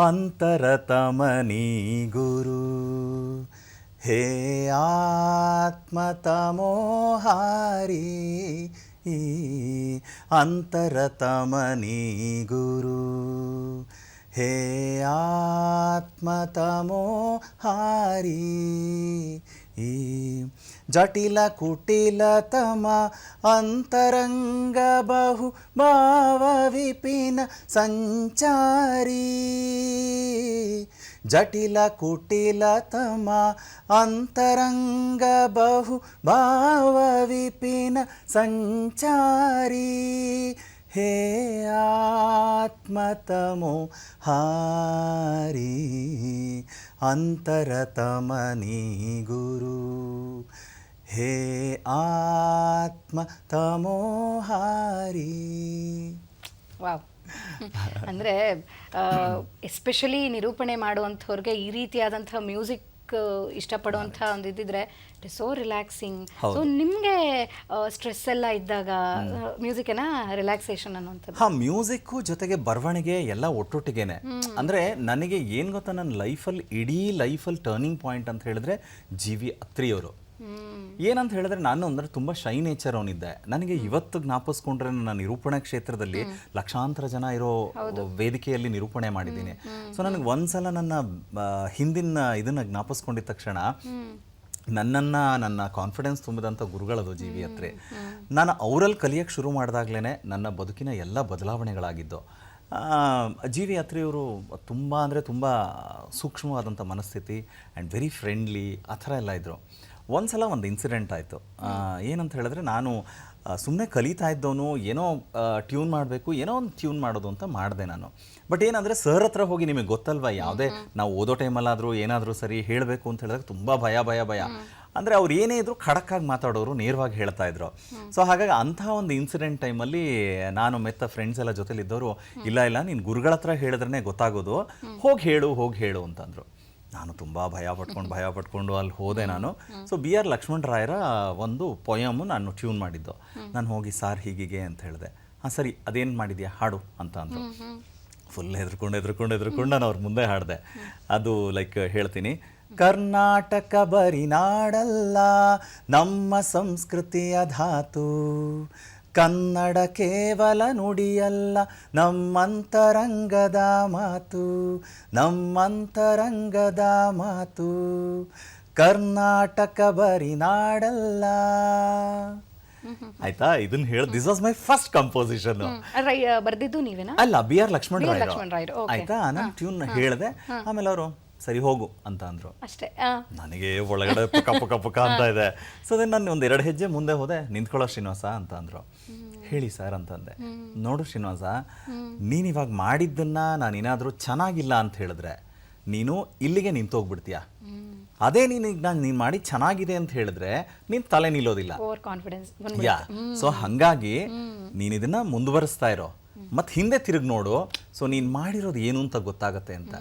ಅಂತರತಮನಿ ಗುರು ಹೇ ಆತ್ಮತಮೋಹಾರಿ ಅಂತರತಮನಿ ಗುರು ಹೇ ಆತ್ಮತಮೋಹಾರಿ ಜಟಿಲ ಕುಟಿಲತಮ ಅಂತರಂಗ ಬಹು ಭಾವ ವಿಪಿನ ಸಂಚಾರಿ ಜಟಿಲ ಕುಟಿಲತಮ ಅಂತರಂಗ ಬಹು ಭಾವ ವಿಪಿನ ಸಂಚಾರಿ ಹೇ ಆತ್ಮತಮೋ ಹಾರಿ ಅಂತರತಮನಿ ಗುರು ಹೇ ಆತ್ಮ ತಮೋಹಾರಿ. ವಾವ್. ಅಂದರೆ ಎಸ್ಪೆಷಲಿ ನಿರೂಪಣೆ ಮಾಡುವಂಥವ್ರಿಗೆ ಈ ರೀತಿಯಾದಂಥ ಮ್ಯೂಸಿಕ್ ಇಷ್ಟಪಡುವಂಥ ಒಂದು ಇದ್ದಿದ್ರೆ it is so relaxing. So ನಿಮಗೆ ಸ್ಟ್ರೆಸ್ ಎಲ್ಲ ಇದ್ದಾಗ ಮ್ಯೂಸಿಕ್ ಏನಾ ರಿಲ್ಯಾಕ್ಸೇಷನ್ ಅನ್ನುವಂಥದ್ದು? ಹಾಂ, ಮ್ಯೂಸಿಕ್ಕು ಜೊತೆಗೆ ಬರವಣಿಗೆ ಎಲ್ಲ ಒಟ್ಟೊಟ್ಟಿಗೆನೆ. ಅಂದರೆ ನನಗೆ ಏನು ಗೊತ್ತಾ, ನನ್ನ ಲೈಫಲ್ಲಿ ಇಡೀ ಲೈಫಲ್ಲಿ ಟರ್ನಿಂಗ್ ಪಾಯಿಂಟ್ ಅಂತ ಹೇಳಿದ್ರೆ ಜಿ ವಿ ಅತ್ರಿಯವರು. ಏನಂತ ಹೇಳಿದ್ರೆ ನಾನು ಅಂದರೆ ತುಂಬ ಶೈ ನೇಚರ್ ಅವನಿದ್ದೆ. ನನಗೆ ಇವತ್ತು ಜ್ಞಾಪಿಸ್ಕೊಂಡ್ರೆ ನನ್ನ ನಿರೂಪಣಾ ಕ್ಷೇತ್ರದಲ್ಲಿ ಲಕ್ಷಾಂತರ ಜನ ಇರೋ ವೇದಿಕೆಯಲ್ಲಿ ನಿರೂಪಣೆ ಮಾಡಿದ್ದೀನಿ. ಸೊ ನನಗೆ ಒಂದ್ಸಲ ನನ್ನ ಹಿಂದಿನ ಇದನ್ನು ಜ್ಞಾಪಿಸ್ಕೊಂಡಿದ್ದ ತಕ್ಷಣ ನನ್ನ ಕಾನ್ಫಿಡೆನ್ಸ್ ತುಂಬಿದಂಥ ಗುರುಗಳದು ಜಿ ವಿ ಅತ್ರೆ. ನಾನು ಅವರಲ್ಲಿ ಕಲಿಯೋಕ್ಕೆ ಶುರು ಮಾಡಿದಾಗಲೇ ನನ್ನ ಬದುಕಿನ ಎಲ್ಲ ಬದಲಾವಣೆಗಳಾಗಿದ್ದು. ಜಿ ವಿ ಅತ್ರೆಯವರು ತುಂಬ ಅಂದರೆ ತುಂಬ ಸೂಕ್ಷ್ಮವಾದಂಥ ಮನಸ್ಥಿತಿ ಆ್ಯಂಡ್ ವೆರಿ ಫ್ರೆಂಡ್ಲಿ ಆ ಥರ ಎಲ್ಲ ಇದ್ದರು. ಒಂದು ಸಲ ಒಂದು ಇನ್ಸಿಡೆಂಟ್ ಆಯಿತು. ಏನಂತ ಹೇಳಿದ್ರೆ, ನಾನು ಸುಮ್ಮನೆ ಕಲಿತಾ ಇದ್ದವನು ಏನೋ ಟ್ಯೂನ್ ಮಾಡಬೇಕು, ಏನೋ ಒಂದು ಟ್ಯೂನ್ ಮಾಡೋದು ಅಂತ ಮಾಡಿದೆ ನಾನು. ಬಟ್ ಏನಂದರೆ ಸರ್ ಹತ್ರ ಹೋಗಿ, ನಿಮಗೆ ಗೊತ್ತಲ್ವ, ಯಾವುದೇ ನಾವು ಓದೋ ಟೈಮಲ್ಲಾದರೂ ಏನಾದರೂ ಸರಿ ಹೇಳಬೇಕು ಅಂತ ಹೇಳಿದಾಗ ತುಂಬ ಭಯ. ಅಂದರೆ ಅವ್ರು ಏನೇ ಇದ್ರು ಖಡಕ್ಕಾಗಿ ಮಾತಾಡೋರು, ನೇರವಾಗಿ ಹೇಳ್ತಾ ಇದ್ರು. ಸೊ ಹಾಗಾಗಿ ಅಂಥ ಒಂದು ಇನ್ಸಿಡೆಂಟ್ ಟೈಮಲ್ಲಿ ನಾನು ಮೆತ್ತ ಫ್ರೆಂಡ್ಸ್ ಎಲ್ಲ ಜೊತೆಲಿದ್ದವರು, ಇಲ್ಲ ನೀನು ಗುರುಗಳ ಹತ್ರ ಹೇಳಿದ್ರೇ ಗೊತ್ತಾಗೋದು, ಹೋಗಿ ಹೇಳು ಅಂತಂದರು. ನಾನು ತುಂಬ ಭಯ ಪಟ್ಕೊಂಡು ಅಲ್ಲಿ ಹೋದೆ ನಾನು. ಸೊ ಬಿ ಆರ್ ಲಕ್ಷ್ಮಣ್ ರಾಯರ ಒಂದು ಪೊಯಮು ನಾನು ಟ್ಯೂನ್ ಮಾಡಿದ್ದು. ನಾನು ಹೋಗಿ ಸಾರ್ ಹೀಗೆ ಅಂತ ಹೇಳಿದೆ. ಹಾಂ ಸರಿ, ಅದೇನು ಮಾಡಿದ್ಯಾ ಹಾಡು ಅಂತ ಅಂದರು. ಫುಲ್ ಹೆದರ್ಕೊಂಡು ನಾನು ಅವ್ರ ಮುಂದೆ ಹಾಡಿದೆ. ಅದು ಲೈಕ್ ಹೇಳ್ತೀನಿ. ಕರ್ನಾಟಕ ಬರಿ ನಾಡಲ್ಲ, ನಮ್ಮ ಸಂಸ್ಕೃತಿಯ ಧಾತು, ಕನ್ನಡ ಕೇವಲ ನುಡಿಯಲ್ಲ, ನಮ್ಮಂತರಂಗದ ಮಾತು, ಕರ್ನಾಟಕ ಬರಿ ನಾಡಲ್ಲ. ಆಯ್ತಾ, ಇದನ್ನ ಹೇಳಿ this was my first composition. ಬರ್ದಿದ್ದು ನೀವೇನಾ? ಅಲ್ಲ, ಬಿ ಆರ್ ಲಕ್ಷ್ಮಣ್ ರಾಯರು. ಆಯ್ತಾ, ನಾನು ಟ್ಯೂನ್ ಹೇಳಿದೆ. ಆಮೇಲೆ ಅವರು ಸರಿ ಹೋಗು ಅಂತ ಅಂದ್ರು ಅಷ್ಟೇ. ನನಗೆ ಒಳಗಡೆ ಪುಕ ಅಂತ ಇದೆ. ಸೊ ಅದೇ ನಾನು ಒಂದು 2 ಹೆಜ್ಜೆ ಮುಂದೆ ಹೋದೆ. ನಿಂತ್ಕೊಳ್ಳೋ ಶ್ರೀನಿವಾಸ ಅಂತ ಅಂದ್ರು. ಹೇಳಿ ಸರ್ ಅಂತಂದೆ. ನೋಡು ಶ್ರೀನಿವಾಸ, ನೀನು ಇವಾಗ ಮಾಡಿದ್ದನ್ನ ನಾನೇನಾದರೂ ಚೆನ್ನಾಗಿಲ್ಲ ಅಂತ ಹೇಳಿದ್ರೆ ನೀನು ಇಲ್ಲಿಗೆ ನಿಂತೋಗ್ಬಿಡ್ತೀಯ. ಅದೇ ನೀನು ಮಾಡಿ ಚೆನ್ನಾಗಿದೆ ಅಂತ ಹೇಳಿದ್ರೆ ನೀನು ತಲೆ ನಿಲ್ಲೋದಿಲ್ಲ. ಯಾ, ಸೊ ಹಾಗಾಗಿ ನೀನು ಇದನ್ನ ಮುಂದುವರಿಸ್ತಾ ಇರೋ, ಮತ್ತೆ ಹಿಂದೆ ತಿರುಗಿ ನೋಡು. ಸೊ ನೀನು ಮಾಡಿರೋದು ಏನು ಅಂತ ಗೊತ್ತಾಗತ್ತೆ ಅಂತ.